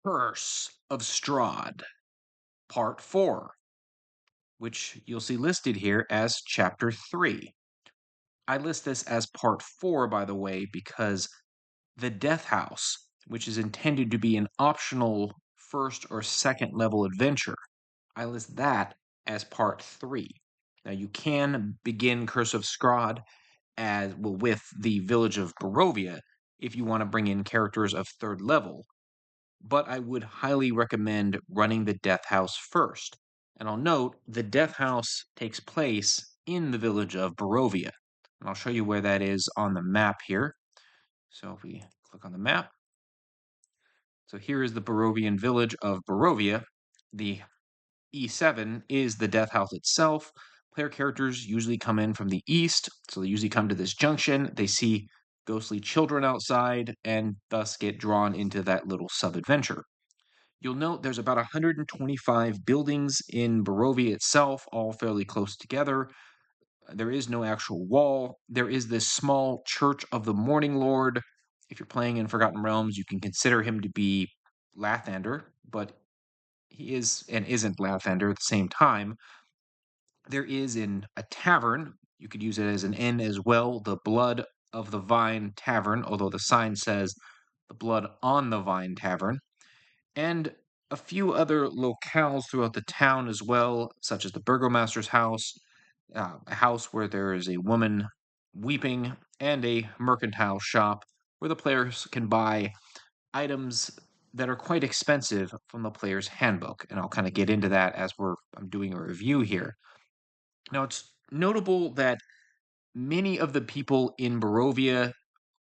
Curse of Strahd, Part 4, which you'll see listed here as Chapter 3. I list this as Part 4, by the way, because the Death House, which is intended to be an optional first or second level adventure, I list that as Part 3. Now, you can begin Curse of Strahd as well with the Village of Barovia if you want to bring in characters of third level, but I would highly recommend running the Death House first. And I'll note the Death House takes place in the village of Barovia. And I'll show you where that is on the map here. So if we click on the map, so here is the Barovian village of Barovia. The E7 is the Death House itself. Player characters usually come in from the east, so they usually come to this junction. They see ghostly children outside and thus get drawn into that little sub adventure. You'll note there's about 125 buildings in Barovia itself, all fairly close together. There is no actual wall. There is this small Church of the Morning Lord. If you're playing in Forgotten Realms, you can consider him to be Lathander, but he is and isn't Lathander at the same time. There is in a tavern, you could use it as an inn as well, the Blood of the Vine Tavern, although the sign says the Blood on the Vine Tavern, and a few other locales throughout the town as well, such as the Burgomaster's house, a house where there is a woman weeping, and a mercantile shop where the players can buy items that are quite expensive from the player's handbook. And I'll kind of get into that as I'm doing a review here. Now, it's notable that many of the people in Barovia,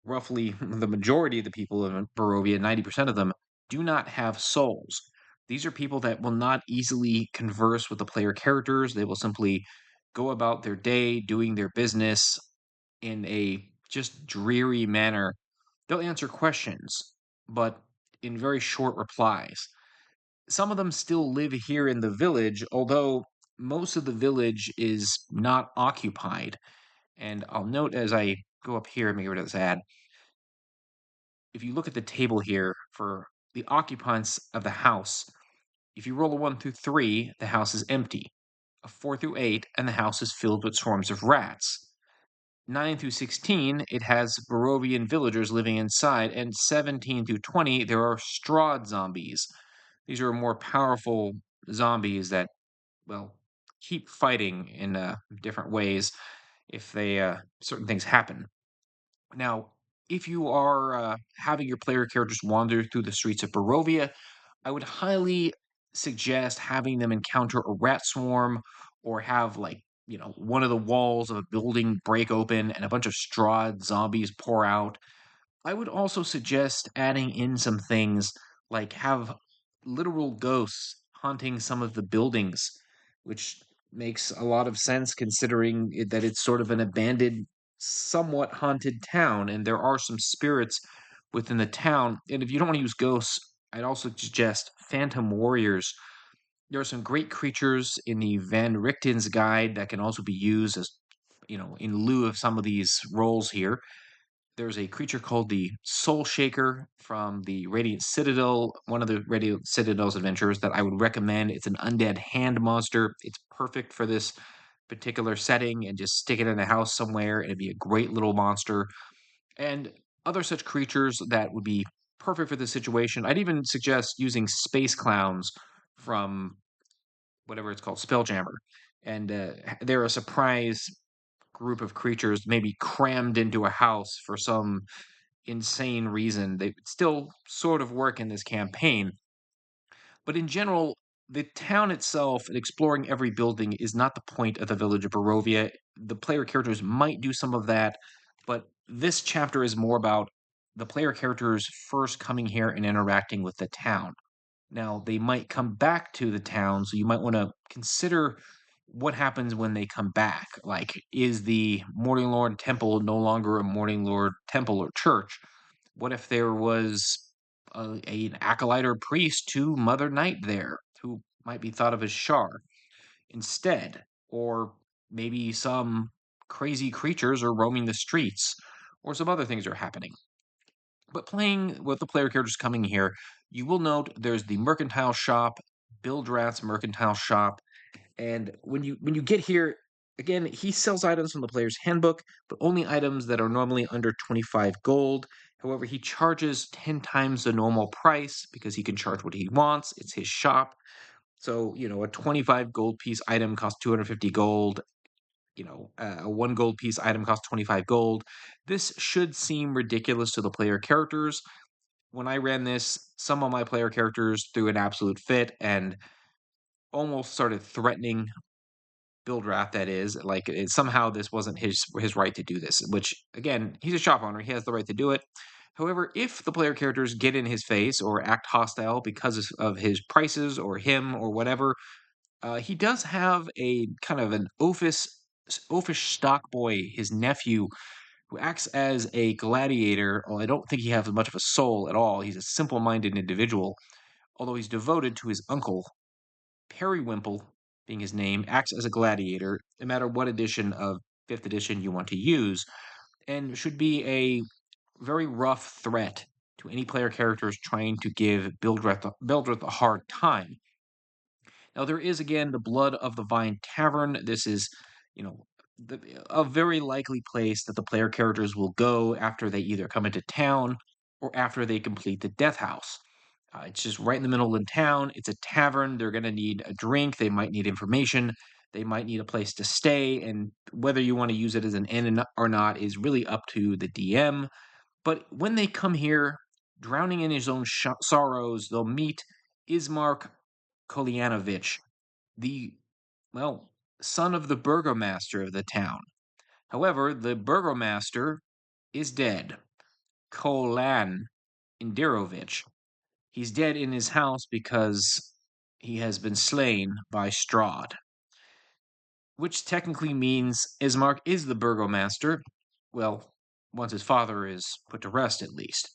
roughly the majority of the people in Barovia, 90% of them, do not have souls. These are people that will not easily converse with the player characters. They will simply go about their day doing their business in a just dreary manner. They'll answer questions, but in very short replies. Some of them still live here in the village, although most of the village is not occupied. And I'll note as I go up here and get rid of this ad, if you look at the table here for the occupants of the house, if you roll a 1 through 3, the house is empty. A 4 through 8, and the house is filled with swarms of rats. 9 through 16, it has Barovian villagers living inside, and 17 through 20, there are Strahd zombies. These are more powerful zombies that, well, keep fighting in different ways if certain things happen. Now, if you are having your player characters wander through the streets of Barovia, I would highly suggest having them encounter a rat swarm or have, like, one of the walls of a building break open and a bunch of Strahd zombies pour out. I would also suggest adding in some things like have literal ghosts haunting some of the buildings, which makes a lot of sense considering that it's sort of an abandoned, somewhat haunted town, and there are some spirits within the town. And if you don't want to use ghosts, I'd also suggest phantom warriors. There are some great creatures in the Van Richten's guide that can also be used as, in lieu of some of these roles here. There's a creature called the Soul Shaker from the Radiant Citadel, one of the Radiant Citadel's adventures that I would recommend. It's an undead hand monster. It's perfect for this particular setting, and just stick it in a house somewhere and it'd be a great little monster. And other such creatures that would be perfect for this situation. I'd even suggest using space clowns from whatever it's called, Spelljammer. And they're a surprise group of creatures maybe crammed into a house for some insane reason. They still sort of work in this campaign. But in general, the town itself and exploring every building is not the point of the Village of Barovia. The player characters might do some of that, but this chapter is more about the player characters first coming here and interacting with the town. Now, they might come back to the town, so you might want to consider what happens when they come back. Like, is the Morning Lord Temple no longer a Morning Lord Temple or church? What if there was an acolyte or priest to Mother Night there, who might be thought of as Shar instead? Or maybe some crazy creatures are roaming the streets, or some other things are happening. But playing with the player characters coming here, You will note there's the mercantile shop, Bildrat's mercantile shop, and when you get here, again, he sells items from the player's handbook, but only items that are normally under 25 gold. However, he charges 10 times the normal price because he can charge what he wants. It's his shop. So, a 25 gold piece item costs 250 gold. A 1 gold piece item costs 25 gold. This should seem ridiculous to the player characters. When I ran this, some of my player characters threw an absolute fit and almost started threatening Bildrat, that is, like somehow this wasn't his right to do this, which again, he's a shop owner, he has the right to do it. However, if the player characters get in his face or act hostile because of his prices or him or whatever, he does have a kind of an oafish stock boy, his nephew, who acts as a gladiator. Well, I don't think he has much of a soul at all. He's a simple-minded individual, although he's devoted to his uncle. Periwimple, being his name, acts as a gladiator, no matter what edition of 5th edition you want to use, and should be a very rough threat to any player characters trying to give Bildreth a hard time. Now, there is again the Blood of the Vine Tavern. This is, you know, a very likely place that the player characters will go after they either come into town or after they complete the Death House. It's just right in the middle of the town. It's a tavern. They're going to need a drink. They might need information. They might need a place to stay. And whether you want to use it as an inn or not is really up to the DM. But when they come here, drowning in his own sorrows, they'll meet Ismark Kolyanovich, the, well, son of the burgomaster of the town. However, the burgomaster is dead, Kolan Indirovich. He's dead in his house because he has been slain by Strahd, which technically means Ismark is the burgomaster. Well, once his father is put to rest, at least.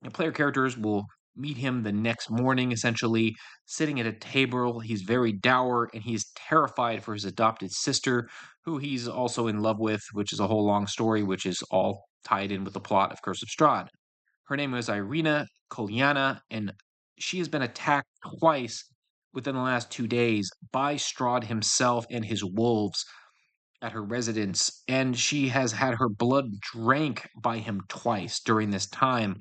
And player characters will meet him the next morning, essentially, sitting at a table. He's very dour and he's terrified for his adopted sister, who he's also in love with, which is a whole long story, which is all tied in with the plot of Curse of Strahd. Her name is Irina Kolyana, and she has been attacked twice within the last 2 days by Strahd himself and his wolves at her residence, and she has had her blood drank by him twice during this time,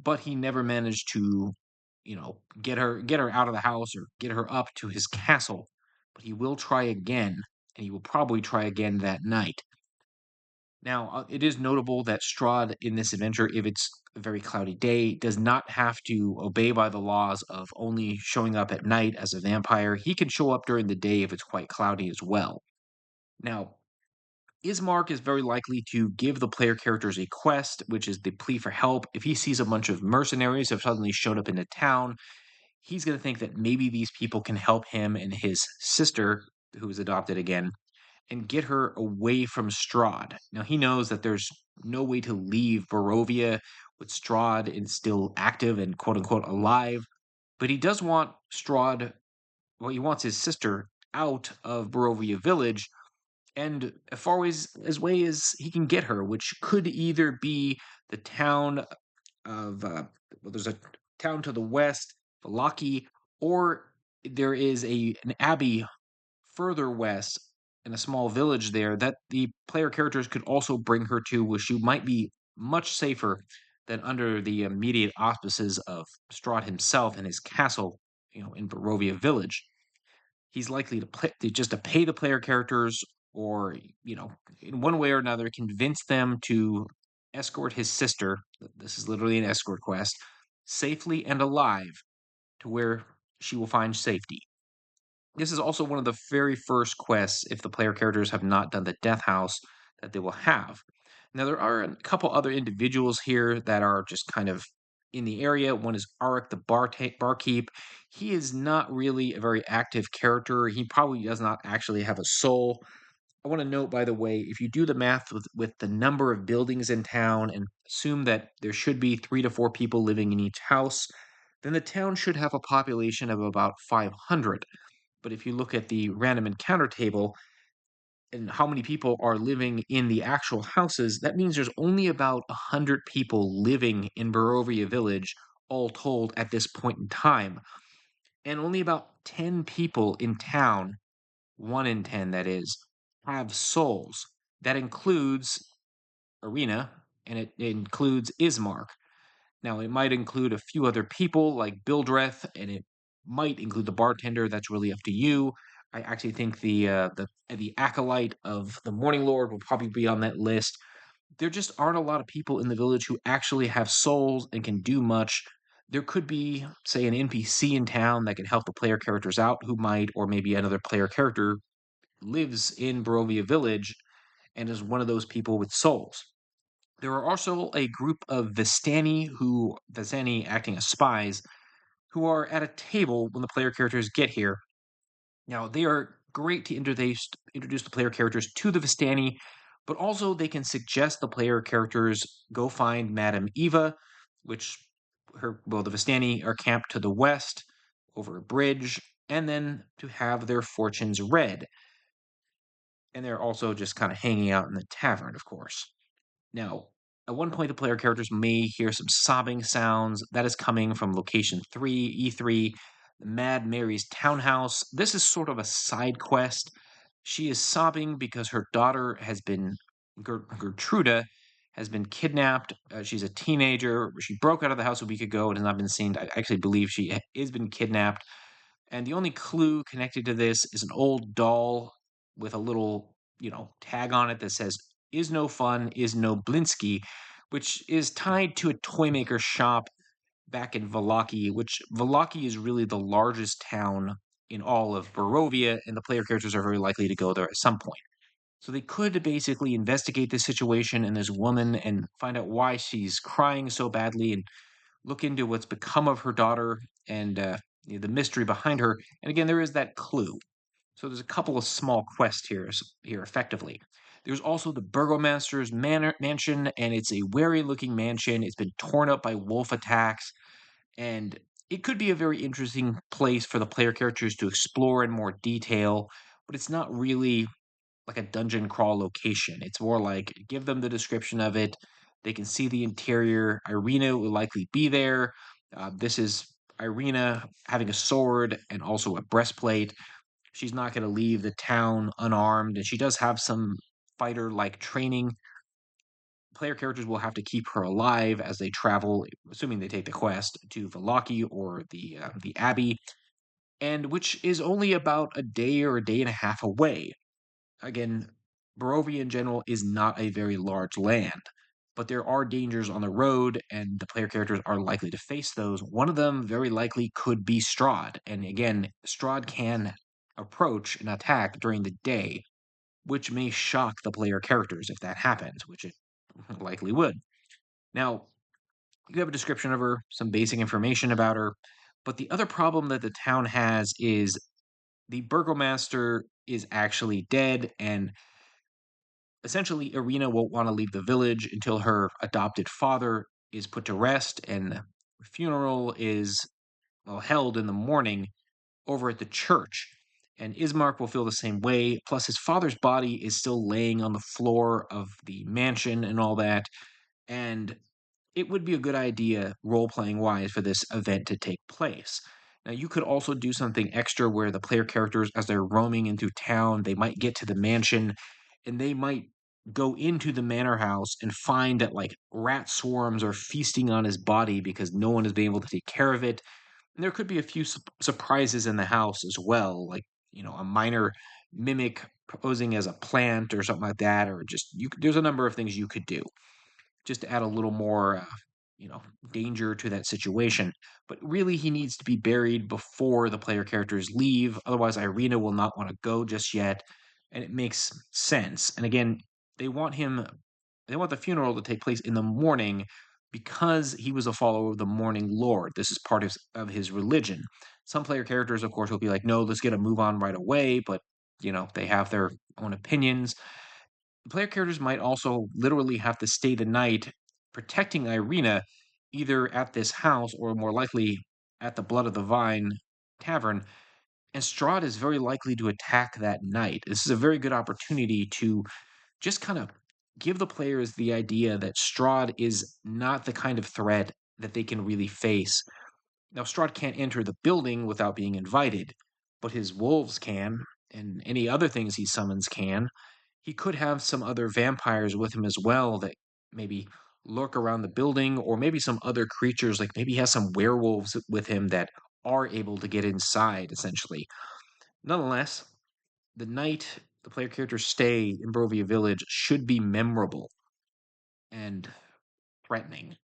but he never managed to, get her out of the house or get her up to his castle. But he will try again, and he will probably try again that night. Now, it is notable that Strahd in this adventure, if it's a very cloudy day, does not have to obey by the laws of only showing up at night as a vampire. He can show up during the day if it's quite cloudy as well. Now, Ismark is very likely to give the player characters a quest, which is the plea for help. If he sees a bunch of mercenaries have suddenly showed up in the town, he's going to think that maybe these people can help him and his sister, who is adopted again, and get her away from Strahd. Now, he knows that there's no way to leave Barovia with Strahd is still active and quote unquote alive, but he does want Strahd, well, he wants his sister out of Barovia Village and as far as way as he can get her, which could either be the town of, well, there's a town to the west, Valaki, or there is an abbey further west in a small village there that the player characters could also bring her to, which she might be much safer than under the immediate auspices of Strahd himself and his castle, in Barovia Village. He's likely to pay the player characters, or in one way or another convince them to escort his sister, this is literally an escort quest, safely and alive to where she will find safety. This is also one of the very first quests, if the player characters have not done the Death House, that they will have. Now, there are a couple other individuals here that are just kind of in the area. One is Arik, the barkeep. He is not really a very active character. He probably does not actually have a soul. I want to note, by the way, if you do the math with the number of buildings in town and assume that there should be 3 to 4 people living in each house, then the town should have a population of about 500. But if you look at the random encounter table and how many people are living in the actual houses, that means there's only about 100 people living in Barovia Village, all told at this point in time. And only about 10 people in town, 1 in 10 that is, have souls. That includes Arena, and it includes Ismark. Now, it might include a few other people like Bildreth, and it might include the bartender. That's really up to you. I actually think the acolyte of the Morning Lord will probably be on that list. There just aren't a lot of people in the village who actually have souls and can do much. There could be, say, an NPC in town that can help the player characters out who might, or maybe another player character lives in Barovia Village and is one of those people with souls. There are also a group of Vistani acting as spies, who are at a table when the player characters get here. Now, they are great to introduce the player characters to the Vistani, but also they can suggest the player characters go find Madame Eva, which the Vistani are camped to the west over a bridge, and then to have their fortunes read. And they're also just kind of hanging out in the tavern, of course. Now, at one point, the player characters may hear some sobbing sounds. That is coming from location 3, E3, Mad Mary's townhouse. This is sort of a side quest. She is sobbing because her daughter has been, Gertruda, has been kidnapped. She's a teenager. She broke out of the house a week ago and has not been seen. I actually believe she has been kidnapped. And the only clue connected to this is an old doll with a little, tag on it that says, is no fun, is no Blinsky, which is tied to a toy maker shop back in Valaki, which Valaki is really the largest town in all of Barovia, and the player characters are very likely to go there at some point. So they could basically investigate this situation and this woman and find out why she's crying so badly and look into what's become of her daughter and the mystery behind her. And again, there is that clue. So there's a couple of small quests here effectively. There's also the Burgomaster's mansion, and it's a wary-looking mansion. It's been torn up by wolf attacks, and it could be a very interesting place for the player characters to explore in more detail, but it's not really like a dungeon crawl location. It's more like give them the description of it. They can see the interior. Irina will likely be there. This is Irina having a sword and also a breastplate. She's not going to leave the town unarmed, and she does have some fighter like training. Player characters will have to keep her alive as they travel, assuming they take the quest to Valaki or the Abbey, and which is only about a day or a day and a half away. Again, Barovia in general is not a very large land, but there are dangers on the road, and the player characters are likely to face those. One of them very likely could be Strahd, and again, Strahd can approach and attack during the day, which may shock the player characters if that happens, which it likely would. Now, you have a description of her, some basic information about her, but the other problem that the town has is the burgomaster is actually dead, and essentially, Irina won't want to leave the village until her adopted father is put to rest, and the funeral is held in the morning over at the church. And Ismark will feel the same way. Plus, his father's body is still laying on the floor of the mansion and all that. And it would be a good idea, role playing wise, for this event to take place. Now, you could also do something extra where the player characters, as they're roaming into town, they might get to the mansion and they might go into the manor house and find that like rat swarms are feasting on his body because no one has been able to take care of it. And there could be a few surprises in the house as well, like, a minor mimic posing as a plant or something like that, or just there's a number of things you could do just to add a little more, you know, danger to that situation. But really, he needs to be buried before the player characters leave. Otherwise, Irina will not want to go just yet, and it makes sense. And again, they want him. They want the funeral to take place in the morning because he was a follower of the Morning Lord. This is part of his religion. Some player characters, of course, will be like, no, let's get a move on right away, but they have their own opinions. The player characters might also literally have to stay the night protecting Irina either at this house or more likely at the Blood of the Vine tavern. And Strahd is very likely to attack that night. This is a very good opportunity to just kind of give the players the idea that Strahd is not the kind of threat that they can really face. Now, Strahd can't enter the building without being invited, but his wolves can, and any other things he summons can. He could have some other vampires with him as well that maybe lurk around the building, or maybe some other creatures, like maybe he has some werewolves with him that are able to get inside, essentially. Nonetheless, the night the player characters stay in Barovia Village should be memorable and threatening.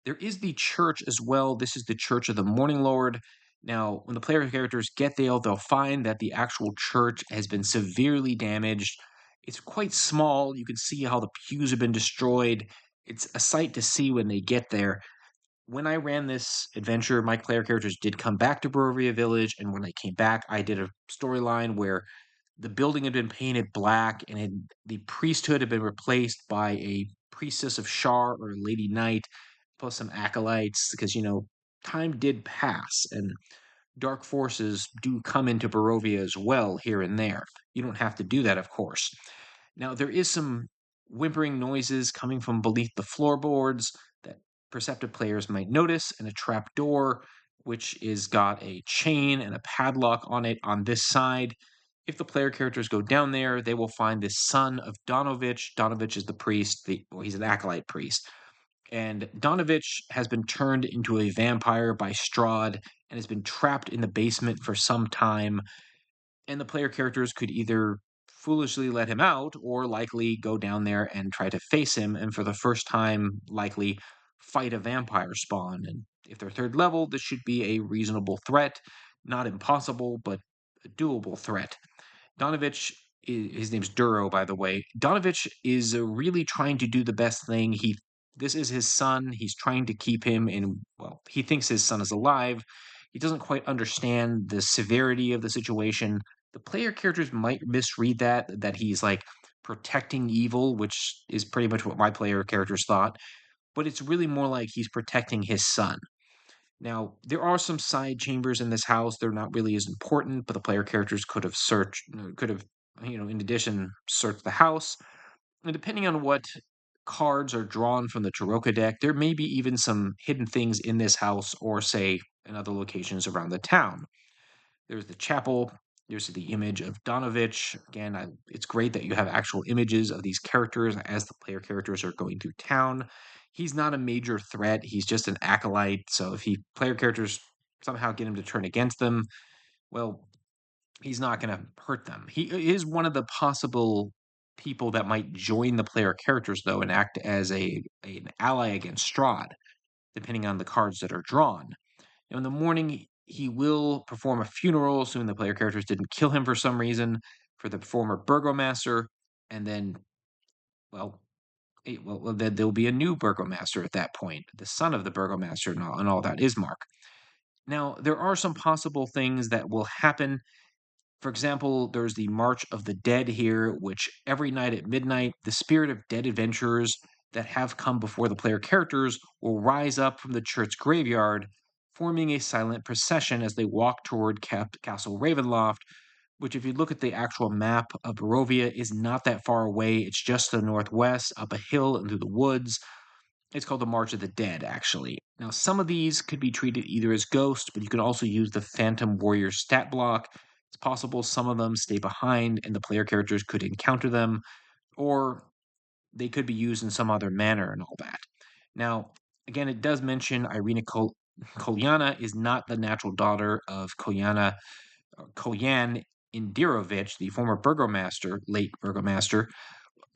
There is the church as well. This is the Church of the Morning Lord. Now, when the player characters get there, they'll find that the actual church has been severely damaged. It's quite small. You can see how the pews have been destroyed. It's a sight to see when they get there. When I ran this adventure, my player characters did come back to Barovia Village, and when I came back, I did a storyline where the building had been painted black, and the priesthood had been replaced by a priestess of Shar or Lady Knight, plus some acolytes, because time did pass, and dark forces do come into Barovia as well here and there. You don't have to do that, of course. Now, there is some whimpering noises coming from beneath the floorboards that perceptive players might notice, and a trap door, which is got a chain and a padlock on it on this side. If the player characters go down there, they will find this son of Donovich. Donovich is the priest. He's an acolyte priest. And Donovich has been turned into a vampire by Strahd and has been trapped in the basement for some time, and the player characters could either foolishly let him out or likely go down there and try to face him, and for the first time likely fight a vampire spawn. And if they're third level, this should be a reasonable threat, not impossible, but a doable threat. Donovich, his name's Duro, by the way. Donovich is really trying to do the best thing. This is his son. He's trying to keep him in, well, he thinks his son is alive. He doesn't quite understand the severity of the situation. The player characters might misread that he's like protecting evil, which is pretty much what my player characters thought, but it's really more like he's protecting his son. Now, there are some side chambers in this house. They're not really as important, but the player characters could have, in addition, searched the house. And depending on what cards are drawn from the Taroka deck, there may be even some hidden things in this house or, say, in other locations around the town. There's the chapel. There's the image of Donovich. Again, it's great that you have actual images of these characters as the player characters are going through town. He's not a major threat. He's just an acolyte. So if player characters somehow get him to turn against them, well, he's not going to hurt them. He is one of the possible people that might join the player characters, though, and act as an ally against Strahd, depending on the cards that are drawn. In the morning, he will perform a funeral, assuming the player characters didn't kill him for some reason, for the former burgomaster, and then, well, then there'll be a new burgomaster at that point, the son of the burgomaster, and all that, Ismark. Now, there are some possible things that will happen. For example, there's the March of the Dead here, which every night at midnight, the spirit of dead adventurers that have come before the player characters will rise up from the church graveyard, forming a silent procession as they walk toward Castle Ravenloft, which, if you look at the actual map of Barovia, is not that far away. It's just to the northwest, up a hill and through the woods. It's called the March of the Dead, actually. Now, some of these could be treated either as ghosts, but you can also use the Phantom Warrior stat block. It's possible some of them stay behind and the player characters could encounter them, or they could be used in some other manner and all that. Now, again, it does mention Irina Kolyana is not the natural daughter of Koyan Indirovich, the former burgomaster, late burgomaster,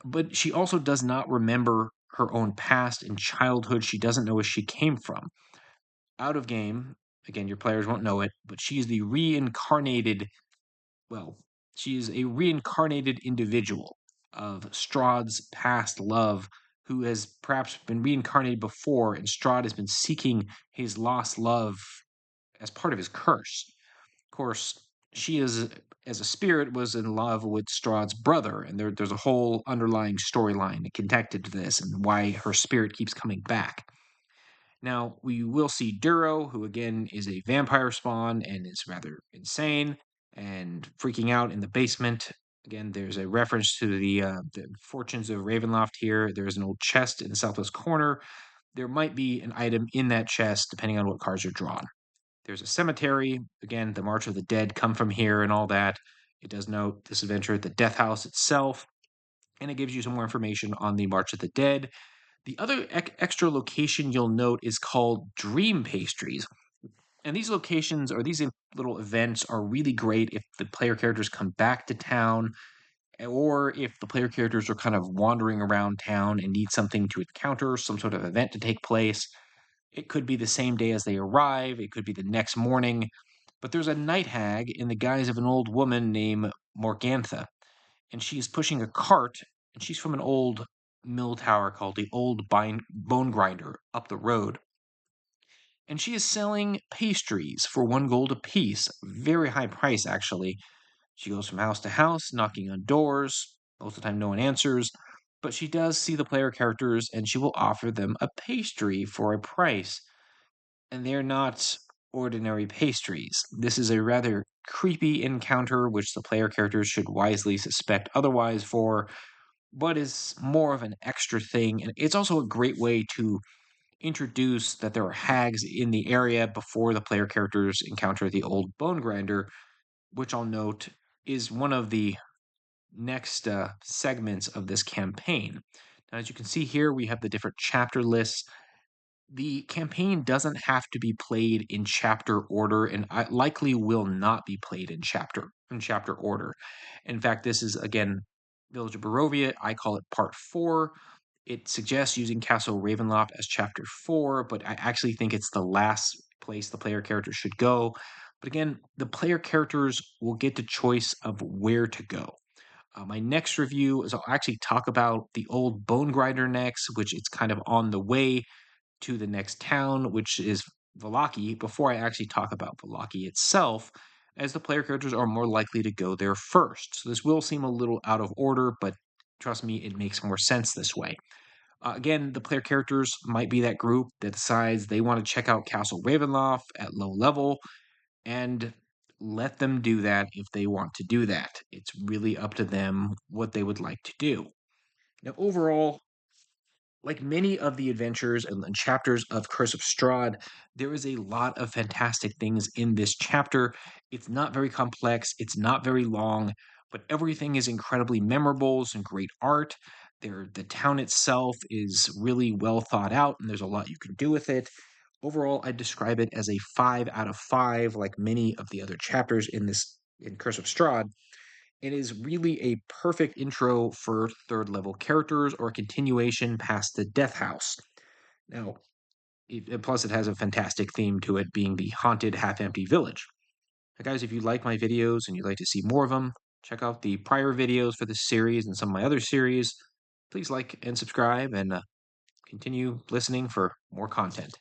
but she also does not remember her own past in childhood. She doesn't know where she came from. Out of game, again, your players won't know it, but she is the reincarnated, well, she is a reincarnated individual of Strahd's past love, who has perhaps been reincarnated before, and Strahd has been seeking his lost love as part of his curse. Of course, she is, as a spirit, was in love with Strahd's brother, and there's a whole underlying storyline connected to this and why her spirit keeps coming back. Now, we will see Duro, who again is a vampire spawn and is rather insane and freaking out in the basement. Again, there's a reference to the Fortunes of Ravenloft here. There's an old chest in the southwest corner there might be an item in that chest depending on what cards are drawn. There's a cemetery. Again, the March of the Dead come from here and all that. It does note this adventure, the Death House itself, and it gives you some more information on the March of the Dead. The other extra location you'll note is called Dream Pastries. And these locations or these little events are really great if the player characters come back to town or if the player characters are kind of wandering around town and need something to encounter, some sort of event to take place. It could be the same day as they arrive, it could be the next morning. But there's a night hag in the guise of an old woman named Morgantha, and she's pushing a cart, and she's from an old mill tower called the Old Bone Grinder up the road. And she is selling pastries for 1 gold apiece, very high price actually. She goes from house to house, knocking on doors. Most of the time, no one answers, but she does see the player characters and she will offer them a pastry for a price. And they're not ordinary pastries. This is a rather creepy encounter, which the player characters should wisely suspect otherwise for, but is more of an extra thing. And it's also a great way to introduce that there are hags in the area before the player characters encounter the old bone grinder, which I'll note is one of the next segments of this campaign. Now, as you can see here, we have the different chapter lists. The campaign doesn't have to be played in chapter order, and likely will not be played in chapter order. In fact, this is again Village of Barovia. I call it Part 4. It suggests using Castle Ravenloft as chapter 4, but I actually think it's the last place the player character should go. But again, the player characters will get the choice of where to go. My next review is I'll actually talk about the old Bone Grinder next, which it's kind of on the way to the next town, which is Vallaki, before I actually talk about Vallaki itself, as the player characters are more likely to go there first. So this will seem a little out of order, but trust me, it makes more sense this way. Again, the player characters might be that group that decides they want to check out Castle Ravenloft at low level, and let them do that if they want to do that. It's really up to them what they would like to do. Now, overall, like many of the adventures and chapters of Curse of Strahd, there is a lot of fantastic things in this chapter. It's not very complex, it's not very long, but everything is incredibly memorable. Some great art. The town itself is really well thought out, and there's a lot you can do with it. Overall, I describe it as a 5 out of 5, like many of the other chapters in Curse of Strahd. It is really a perfect intro for third level characters or a continuation past the Death House. Now, plus it has a fantastic theme to it, being the haunted, half-empty village. Now, guys, if you like my videos and you'd like to see more of them, check out the prior videos for this series and some of my other series. Please like and subscribe and continue listening for more content.